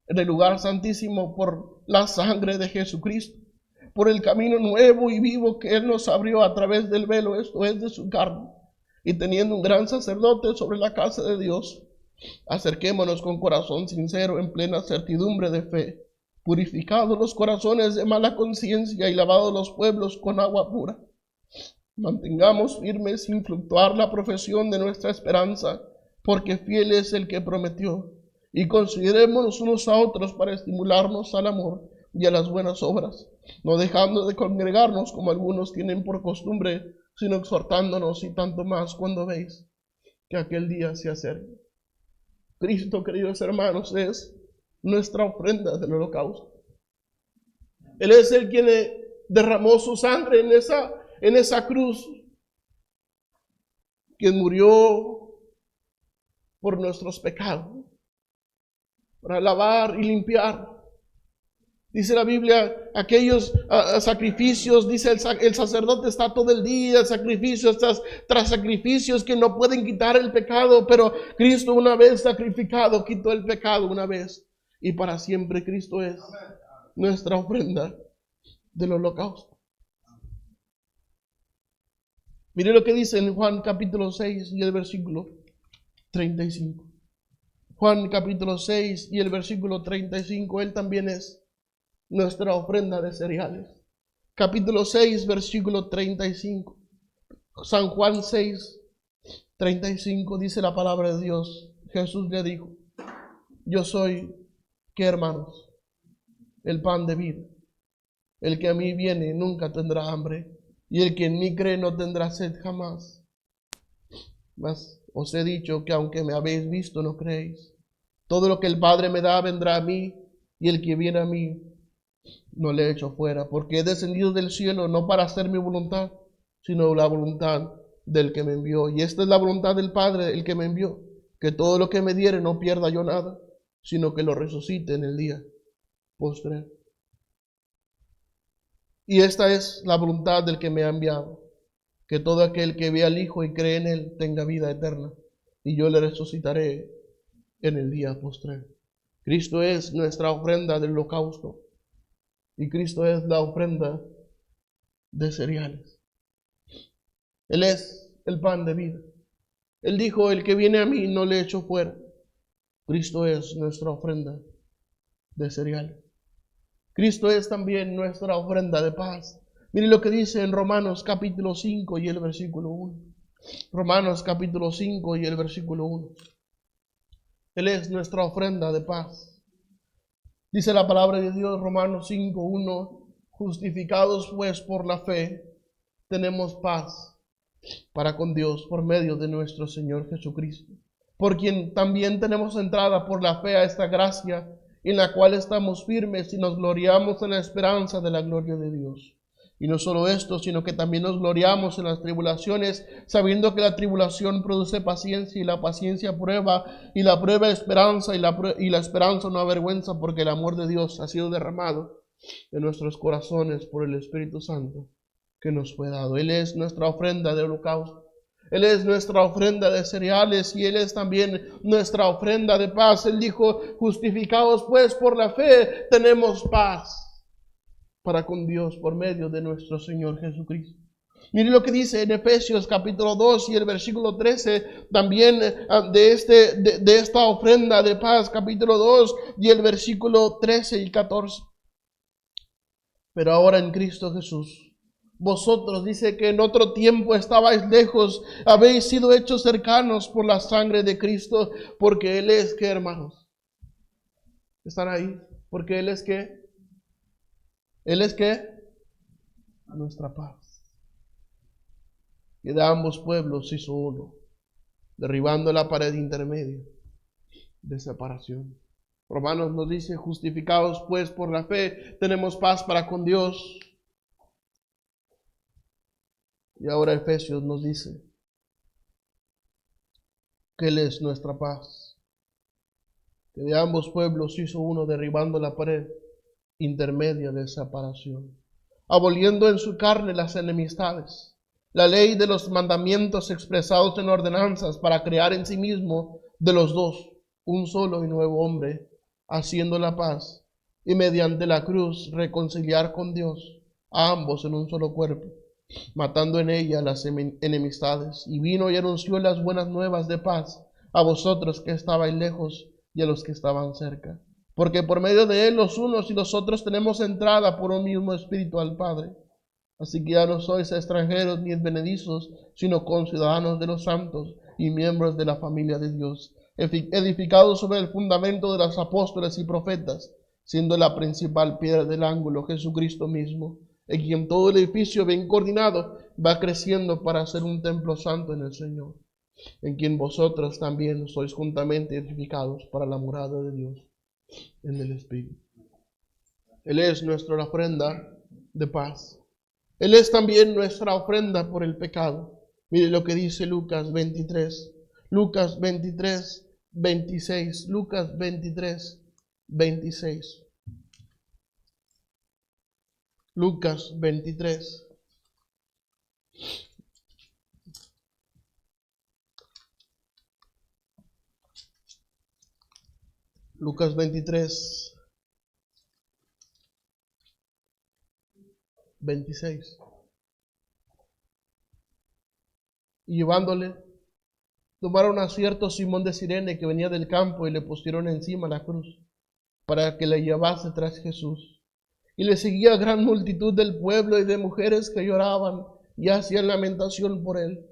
en el lugar santísimo por la sangre de Jesucristo, por el camino nuevo y vivo que Él nos abrió a través del velo, esto es, de su carne. Y teniendo un gran sacerdote sobre la casa de Dios, acerquémonos con corazón sincero en plena certidumbre de fe, purificados los corazones de mala conciencia y lavados los pueblos con agua pura. Mantengamos firmes sin fluctuar la profesión de nuestra esperanza, porque fiel es el que prometió. Y considerémonos unos a otros para estimularnos al amor y a las buenas obras, no dejando de congregarnos como algunos tienen por costumbre, sino exhortándonos, y tanto más cuando veis que aquel día se acerca. Cristo, queridos hermanos, es nuestra ofrenda del holocausto. Él es el quien derramó su sangre en esa cruz, quien murió por nuestros pecados, para lavar y limpiar. Dice la Biblia, aquellos sacrificios, dice el sacerdote está todo el día, sacrificios tras sacrificios que no pueden quitar el pecado, pero Cristo una vez sacrificado quitó el pecado una vez y para siempre. Cristo es nuestra ofrenda del holocausto. Mire lo que dice en Juan capítulo 6 y el versículo 35. Juan capítulo 6 y el versículo 35, Él también es nuestra ofrenda de cereales. Capítulo 6, versículo 35. San Juan 6, 35 dice la palabra de Dios. Jesús le dijo: yo soy, ¿qué, hermanos? El pan de vida. El que a mí viene nunca tendrá hambre, y el que en mí cree no tendrá sed jamás. Mas os he dicho que aunque me habéis visto, no creéis. Todo lo que el Padre me da vendrá a mí, y el que viene a mí no le echo fuera, porque he descendido del cielo no para hacer mi voluntad, sino la voluntad del que me envió. Y esta es la voluntad del Padre, el que me envió, que todo lo que me diere no pierda yo nada, sino que lo resucite en el día postrero. Y esta es la voluntad del que me ha enviado, que todo aquel que ve al Hijo y cree en Él tenga vida eterna, y yo le resucitaré en el día postrero. Cristo es nuestra ofrenda del holocausto, y Cristo es la ofrenda de cereales. Él es el pan de vida. Él dijo: el que viene a mí no le echo fuera. Cristo es nuestra ofrenda de cereales. Cristo es también nuestra ofrenda de paz. Mire lo que dice en Romanos capítulo 5 y el versículo 1. Romanos capítulo 5 y el versículo 1. Él es nuestra ofrenda de paz. Dice la palabra de Dios, Romanos 5, 1. Justificados pues por la fe, tenemos paz para con Dios por medio de nuestro Señor Jesucristo, por quien también tenemos entrada por la fe a esta gracia, en la cual estamos firmes y nos gloriamos en la esperanza de la gloria de Dios. Y no solo esto, sino que también nos gloriamos en las tribulaciones, sabiendo que la tribulación produce paciencia, y la paciencia prueba, y la prueba esperanza, y la esperanza no avergüenza, porque el amor de Dios ha sido derramado en nuestros corazones por el Espíritu Santo que nos fue dado. Él es nuestra ofrenda de holocausto. Él es nuestra ofrenda de cereales, y Él es también nuestra ofrenda de paz. Él dijo: justificados pues por la fe, tenemos paz para con Dios por medio de nuestro Señor Jesucristo. Mire lo que dice en Efesios capítulo 2 y el versículo 13, también de esta ofrenda de paz, capítulo 2 y el versículo 13 y 14. Pero ahora en Cristo Jesús, vosotros, dice, que en otro tiempo estabais lejos, habéis sido hechos cercanos por la sangre de Cristo, porque Él es, ¿qué, hermanos? ¿Están ahí? Porque Él es, ¿qué? Él es, ¿qué? Nuestra paz. Y de ambos pueblos hizo uno, derribando la pared intermedia de separación. Romanos nos dice: justificados pues por la fe, tenemos paz para con Dios. Y ahora Efesios nos dice que Él es nuestra paz, que de ambos pueblos hizo uno, derribando la pared intermedia de separación, aboliendo en su carne las enemistades, la ley de los mandamientos expresados en ordenanzas, para crear en sí mismo de los dos un solo y nuevo hombre, haciendo la paz, y mediante la cruz reconciliar con Dios a ambos en un solo cuerpo, matando en ella las enemistades. Y vino y anunció las buenas nuevas de paz a vosotros que estabais lejos y a los que estaban cerca. Porque por medio de él los unos y los otros tenemos entrada por un mismo espíritu al Padre. Así que ya no sois extranjeros ni advenedizos, sino conciudadanos de los santos y miembros de la familia de Dios, edificados sobre el fundamento de los apóstoles y profetas, siendo la principal piedra del ángulo Jesucristo mismo, en quien todo el edificio bien coordinado va creciendo para ser un templo santo en el Señor, en quien vosotros también sois juntamente edificados para la morada de Dios en el Espíritu. Él es nuestra ofrenda de paz. Él es también nuestra ofrenda por el pecado. Mire lo que dice Lucas 23, 26. Lucas 23, 26. Lucas 23. Lucas 23, 26. Y llevándole, tomaron a cierto Simón de Cirene que venía del campo y le pusieron encima la cruz para que le llevase tras Jesús. Y le seguía gran multitud del pueblo y de mujeres que lloraban y hacían lamentación por él.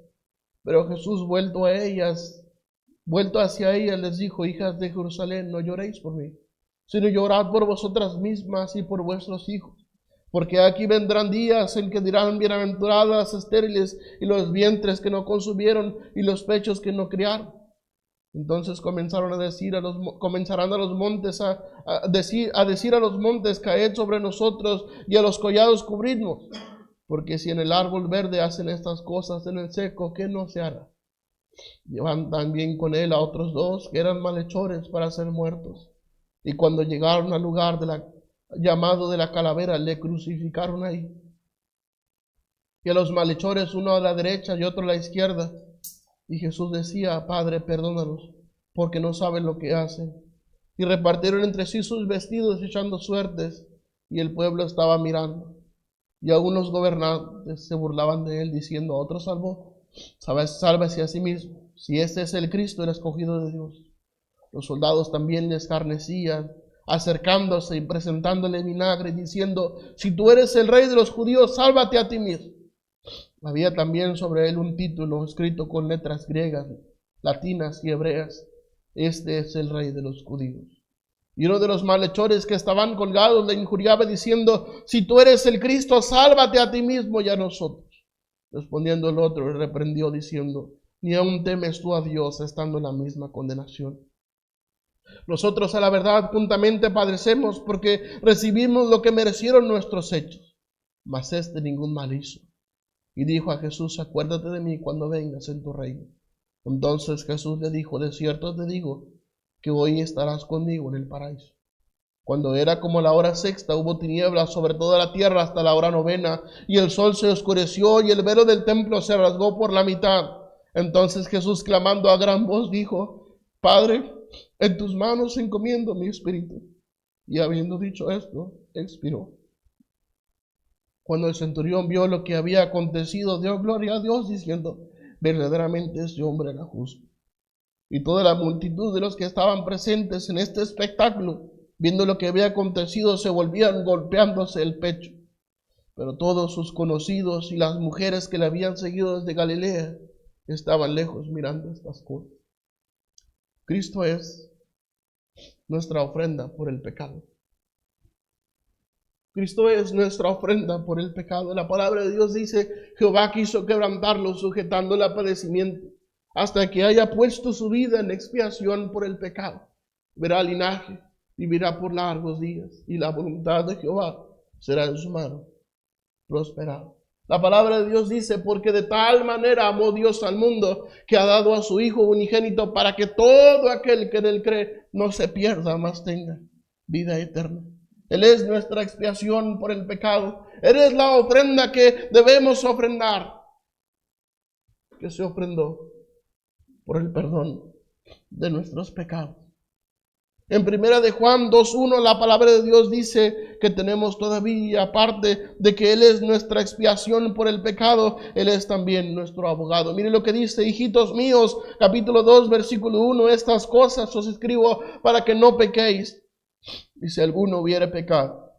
Pero Jesús, vuelto hacia ellas, les dijo: hijas de Jerusalén, no lloréis por mí, sino llorad por vosotras mismas y por vuestros hijos. Porque aquí vendrán días en que dirán: bienaventuradas las estériles y los vientres que no concibieron y los pechos que no criaron. Entonces comenzarán a decir a los montes: caed sobre nosotros, y a los collados cubridnos. Porque si en el árbol verde hacen estas cosas, en el seco, ¿qué no se hará? Llevan también con él a otros dos que eran malhechores para ser muertos. Y cuando llegaron al lugar llamado de la calavera, le crucificaron ahí. Y a los malhechores, uno a la derecha y otro a la izquierda. Y Jesús decía: Padre, perdónalos, porque no saben lo que hacen. Y repartieron entre sí sus vestidos, echando suertes, y el pueblo estaba mirando. Y aún los gobernantes se burlaban de él, diciendo: a otro salvó, sálvese a sí mismo, si este es el Cristo, el escogido de Dios. Los soldados también le escarnecían, acercándose y presentándole vinagre, diciendo: si tú eres el rey de los judíos, sálvate a ti mismo. Había también sobre él un título escrito con letras griegas, latinas y hebreas: este es el rey de los judíos. Y uno de los malhechores que estaban colgados le injuriaba, diciendo: si tú eres el Cristo, sálvate a ti mismo y a nosotros. Respondiendo el otro, le reprendió, diciendo: ni aun temes tú a Dios, estando en la misma condenación. Nosotros a la verdad juntamente padecemos, porque recibimos lo que merecieron nuestros hechos, mas este ningún mal hizo. Y dijo a Jesús: acuérdate de mí cuando vengas en tu reino. Entonces Jesús le dijo: de cierto te digo, que hoy estarás conmigo en el paraíso. Cuando era como la hora sexta, hubo tinieblas sobre toda la tierra hasta la hora novena, y el sol se oscureció, y el velo del templo se rasgó por la mitad. Entonces Jesús, clamando a gran voz, dijo: Padre, en tus manos encomiendo mi espíritu. Y habiendo dicho esto, expiró. Cuando el centurión vio lo que había acontecido, dio gloria a Dios, diciendo: verdaderamente este hombre era justo. Y toda la multitud de los que estaban presentes en este espectáculo, viendo lo que había acontecido, se volvían golpeándose el pecho. Pero todos sus conocidos y las mujeres que le habían seguido desde Galilea estaban lejos mirando estas cosas. Cristo es nuestra ofrenda por el pecado. Cristo es nuestra ofrenda por el pecado. La palabra de Dios dice: Jehová quiso quebrantarlo, sujetándole a padecimiento, hasta que haya puesto su vida en expiación por el pecado. Verá linaje, vivirá por largos días, y la voluntad de Jehová será en su mano prosperada. La palabra de Dios dice: porque de tal manera amó Dios al mundo, que ha dado a su Hijo unigénito, para que todo aquel que en él cree no se pierda, mas tenga vida eterna. Él es nuestra expiación por el pecado. Él es la ofrenda que debemos ofrendar, que se ofrendó por el perdón de nuestros pecados. En primera de Juan 2:1 la palabra de Dios dice que tenemos todavía, aparte de que Él es nuestra expiación por el pecado, Él es también nuestro abogado. Mire lo que dice, hijitos míos, capítulo 2, versículo 1, estas cosas os escribo para que no pequéis. Y si alguno hubiere pecado,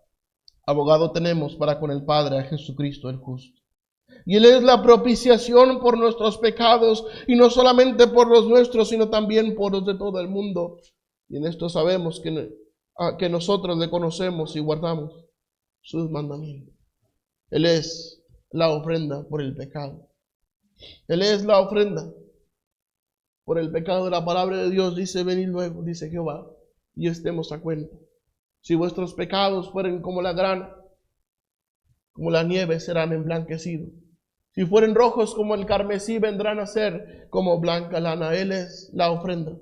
abogado tenemos para con el Padre, a Jesucristo el justo. Y Él es la propiciación por nuestros pecados, y no solamente por los nuestros, sino también por los de todo el mundo. Y en esto sabemos que nosotros le conocemos y guardamos sus mandamientos. Él es la ofrenda por el pecado. Él es la ofrenda por el pecado. La palabra de Dios dice, venid luego, dice Jehová, y estemos a cuenta. Si vuestros pecados fueren como la grana, como la nieve, serán emblanquecidos. Si fueren rojos como el carmesí, vendrán a ser como blanca lana. Él es la ofrenda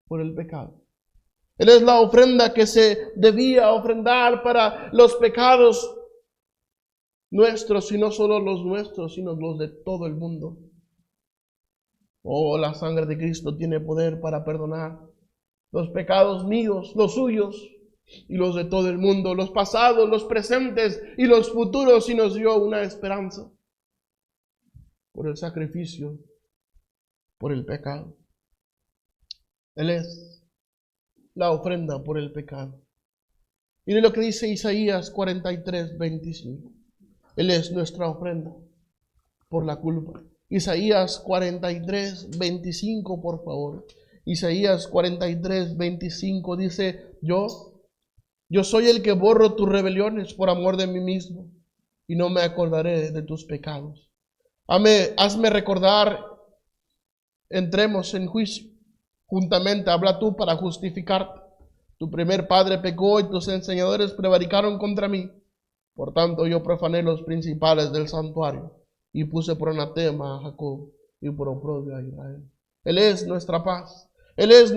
por el pecado. Él es la ofrenda que se debía ofrendar para los pecados nuestros, y no solo los nuestros, sino los de todo el mundo. Oh, la sangre de Cristo tiene poder para perdonar los pecados míos, los suyos y los de todo el mundo, los pasados, los presentes y los futuros, y nos dio una esperanza por el sacrificio, por el pecado. Él es la ofrenda por el pecado. Mire lo que dice Isaías 43:25. Él es nuestra ofrenda por la culpa. Isaías 43:25, por favor. Isaías 43:25 dice, yo soy el que borro tus rebeliones por amor de mí mismo, y no me acordaré de tus pecados. Hazme recordar, entremos en juicio. Juntamente habla tú para justificarte. Tu primer padre pecó y tus enseñadores prevaricaron contra mí. Por tanto, yo profané los principales del santuario y puse por anatema a Jacob y por oprobio a Israel. Él es nuestra paz. Él es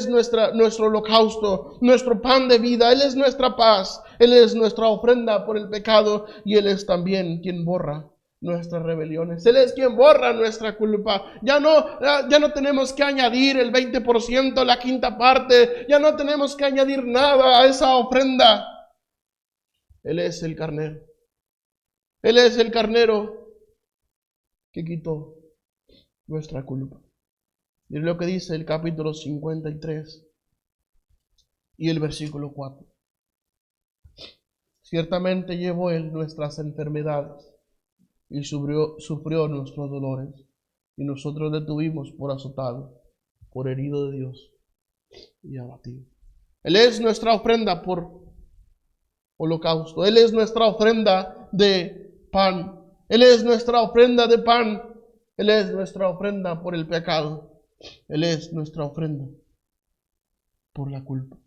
nuestro holocausto, nuestro pan de vida. Él es nuestra paz. Él es nuestra ofrenda por el pecado, y Él es también quien borra nuestras rebeliones. Él es quien borra nuestra culpa. Ya no tenemos que añadir el 20%, la quinta parte. Ya no tenemos que añadir nada a esa ofrenda. Él es el carnero. Él es el carnero que quitó nuestra culpa. Mire lo que dice el capítulo 53 y el versículo 4. Ciertamente llevó Él nuestras enfermedades y sufrió nuestros dolores, y nosotros le tuvimos por azotado, por herido de Dios y abatido. Él es nuestra ofrenda por holocausto. Él es nuestra ofrenda de pan. Él es nuestra ofrenda de pan. Él es nuestra ofrenda por el pecado. Él es nuestra ofrenda por la culpa.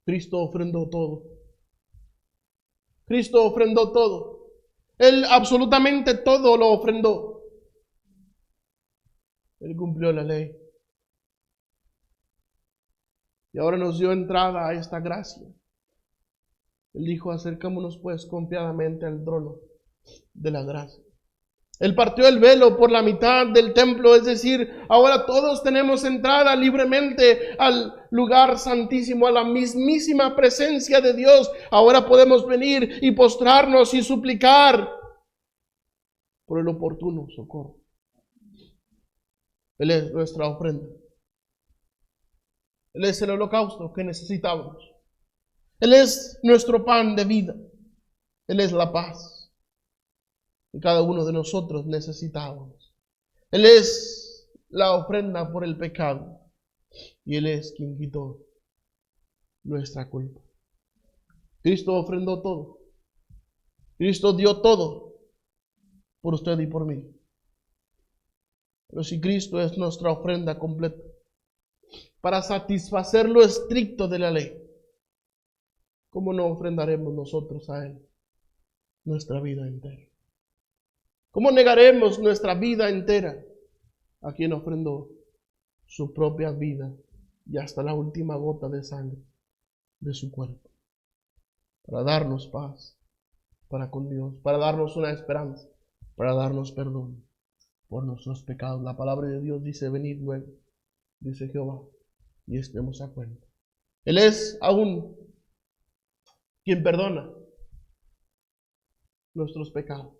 Cristo ofrendó todo. Cristo ofrendó todo. Él absolutamente todo lo ofrendó. Él cumplió la ley. Y ahora nos dio entrada a esta gracia. Él dijo, acercémonos pues confiadamente al trono de la gracia. Él partió el velo por la mitad del templo, es decir, ahora todos tenemos entrada libremente al lugar santísimo, a la mismísima presencia de Dios. Ahora podemos venir y postrarnos y suplicar por el oportuno socorro. Él es nuestra ofrenda. Él es el holocausto que necesitamos. Él es nuestro pan de vida. Él es la paz que cada uno de nosotros necesitábamos. Él es la ofrenda por el pecado, y Él es quien quitó nuestra culpa. Cristo ofrendó todo. Cristo dio todo por usted y por mí. Pero si Cristo es nuestra ofrenda completa, para satisfacer lo estricto de la ley, ¿cómo no ofrendaremos nosotros a Él nuestra vida entera? ¿Cómo negaremos nuestra vida entera a quien ofrendó su propia vida y hasta la última gota de sangre de su cuerpo, para darnos paz para con Dios, para darnos una esperanza, para darnos perdón? por nuestros pecados. La palabra de Dios dice, venid luego, dice Jehová, y estemos a cuenta. Él es aún quien perdona nuestros pecados.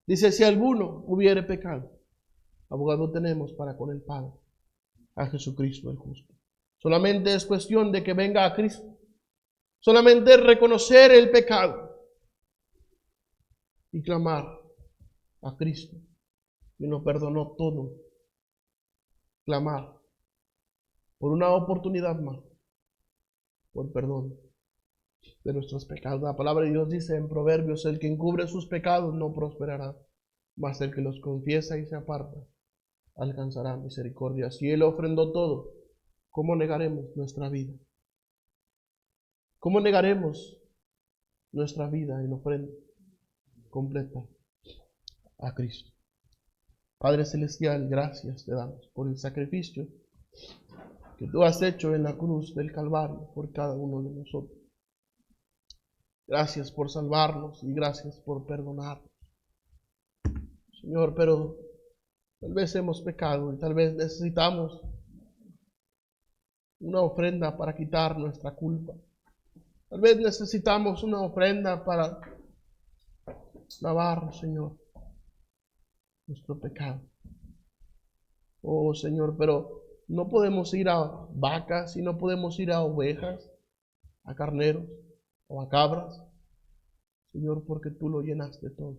Dice, si alguno hubiere pecado, abogado tenemos para con el Padre, a Jesucristo el justo. Solamente es cuestión de que venga a Cristo. Solamente reconocer el pecado y clamar a Cristo, que nos perdonó todo. Clamar por una oportunidad más, por perdón de nuestros pecados. La palabra de Dios dice en Proverbios, el que encubre sus pecados no prosperará, mas el que los confiesa y se aparta alcanzará misericordia. Si Él ofrendó todo, ¿cómo negaremos nuestra vida? ¿Cómo negaremos nuestra vida en ofrenda completa a Cristo? Padre Celestial, gracias te damos por el sacrificio que tú has hecho en la cruz del Calvario por cada uno de nosotros. Gracias por salvarnos y gracias por perdonarnos. Señor, pero tal vez hemos pecado y tal vez necesitamos una ofrenda para quitar nuestra culpa. Tal vez necesitamos una ofrenda para lavar, Señor, nuestro pecado. Oh, Señor, pero no podemos ir a vacas y no podemos ir a ovejas, a carneros o a cabras, Señor, porque tú lo llenaste todo.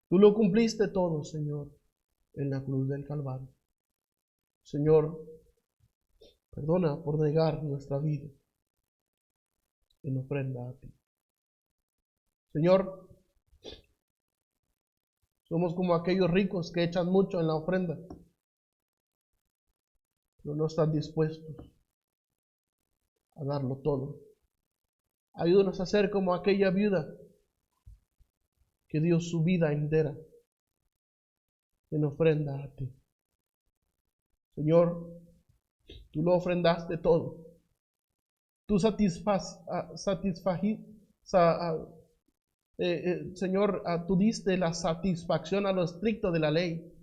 Tú lo cumpliste todo, Señor, en la cruz del Calvario. Señor, perdona por negar nuestra vida en ofrenda a ti. Señor, somos como aquellos ricos que echan mucho en la ofrenda, pero no están dispuestos a darlo todo. Ayúdanos a ser como aquella viuda que dio su vida entera en ofrenda a ti. Señor, tú lo ofrendaste todo. Tú Señor, tú diste la satisfacción a lo estricto de la ley.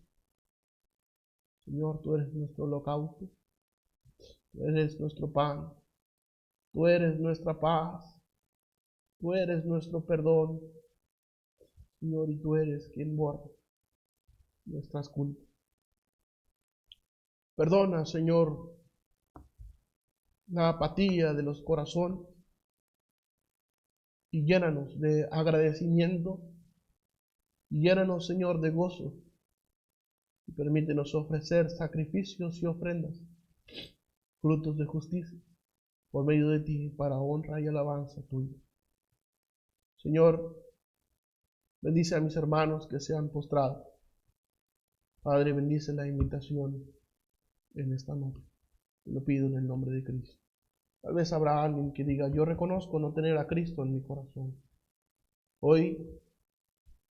Señor, tú eres nuestro holocausto. Tú eres nuestro pan. Tú eres nuestra paz. Tú eres nuestro perdón. Señor, y tú eres quien borra nuestras culpas. Perdona, Señor, la apatía de los corazones y llénanos de agradecimiento y llénanos, Señor, de gozo y permítenos ofrecer sacrificios y ofrendas, frutos de justicia, por medio de ti, para honra y alabanza tuya. Señor, bendice a mis hermanos que se han postrado. Padre, bendice la invitación en esta noche. Te lo pido en el nombre de Cristo. Tal vez habrá alguien que diga, yo reconozco no tener a Cristo en mi corazón. Hoy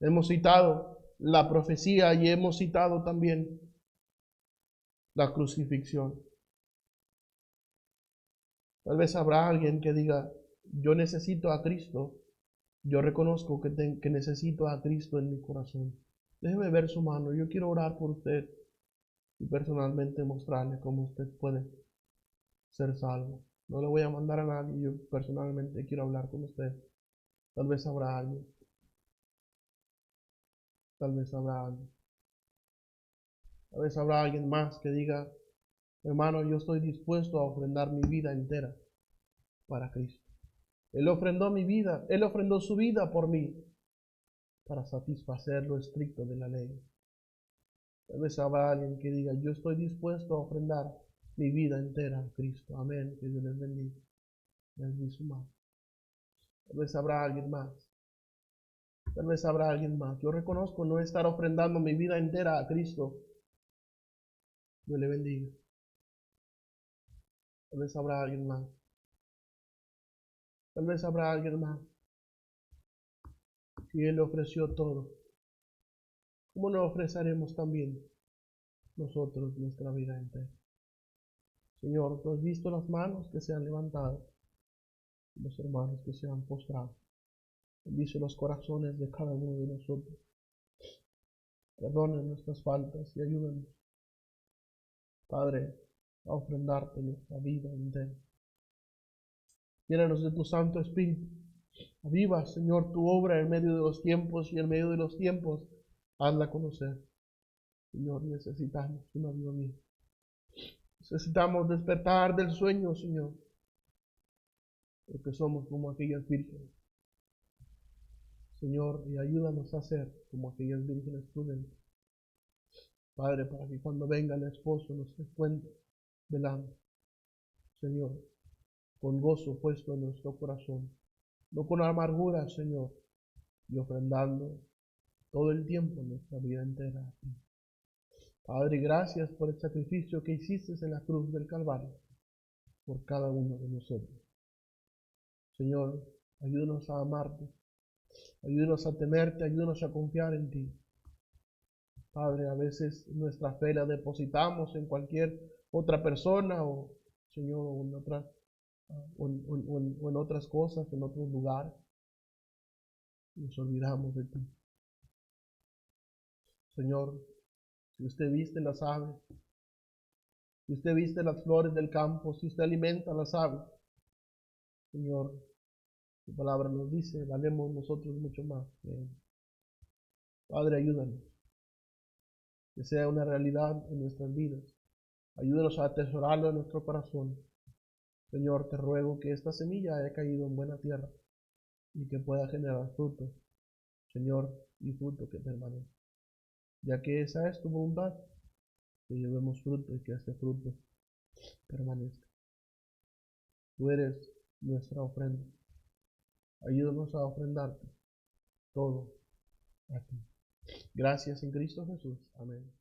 hemos citado la profecía y hemos citado también la crucifixión. Tal vez habrá alguien que diga, yo necesito a Cristo, yo reconozco que necesito a Cristo en mi corazón. Déjeme ver su mano, yo quiero orar por usted y personalmente mostrarle cómo usted puede ser salvo. No le voy a mandar a nadie, yo personalmente quiero hablar con usted. Tal vez habrá alguien. Tal vez habrá alguien. Tal vez habrá alguien más que diga, hermano, yo estoy dispuesto a ofrendar mi vida entera para Cristo. Él ofrendó mi vida, Él ofrendó su vida por mí para satisfacer lo estricto de la ley. Tal vez habrá alguien que diga, yo estoy dispuesto a ofrendar mi vida entera a Cristo. Amén. Que Dios les bendiga. Les di su mano. Tal vez habrá alguien más. Tal vez habrá alguien más. Yo reconozco no estar ofrendando mi vida entera a Cristo. Dios le bendiga. Tal vez habrá alguien más. Tal vez habrá alguien más. Si Él ofreció todo, ¿cómo no ofreceremos también nosotros nuestra vida entera? Señor, tú has visto las manos que se han levantado, los hermanos que se han postrado. Bendice los corazones de cada uno de nosotros. Perdona nuestras faltas y ayúdanos, Padre, a ofrendarte nuestra vida entera. Llénanos de tu Santo Espíritu. Aviva, Señor, tu obra en medio de los tiempos, y en medio de los tiempos hazla conocer. Señor, necesitamos un avivamiento. Necesitamos despertar del sueño, Señor, porque somos como aquellas vírgenes. Señor, y ayúdanos a ser como aquellas vírgenes prudentes. Padre, para que cuando venga el esposo nos encuentre velando, Señor, con gozo puesto en nuestro corazón, no con amargura, Señor, y ofrendando todo el tiempo nuestra vida entera a ti. Padre, gracias por el sacrificio que hiciste en la cruz del Calvario por cada uno de nosotros. Señor, ayúdanos a amarte, ayúdanos a temerte, ayúdanos a confiar en ti. Padre, a veces nuestra fe la depositamos en cualquier otra persona o, Señor, o en otras cosas, en otros lugares. Nos olvidamos de ti. Señor, si usted viste las aves, si usted viste las flores del campo, si usted alimenta las aves, Señor, tu palabra nos dice, valemos nosotros mucho más que ellos. Padre, ayúdanos, que sea una realidad en nuestras vidas. Ayúdanos a atesorarlo en nuestro corazón. Señor, te ruego que esta semilla haya caído en buena tierra y que pueda generar fruto, Señor, y fruto que permanezca. Ya que esa es tu voluntad, que llevemos fruto y que este fruto permanezca. Tú eres nuestra ofrenda. Ayúdanos a ofrendarte todo a ti. Gracias en Cristo Jesús. Amén.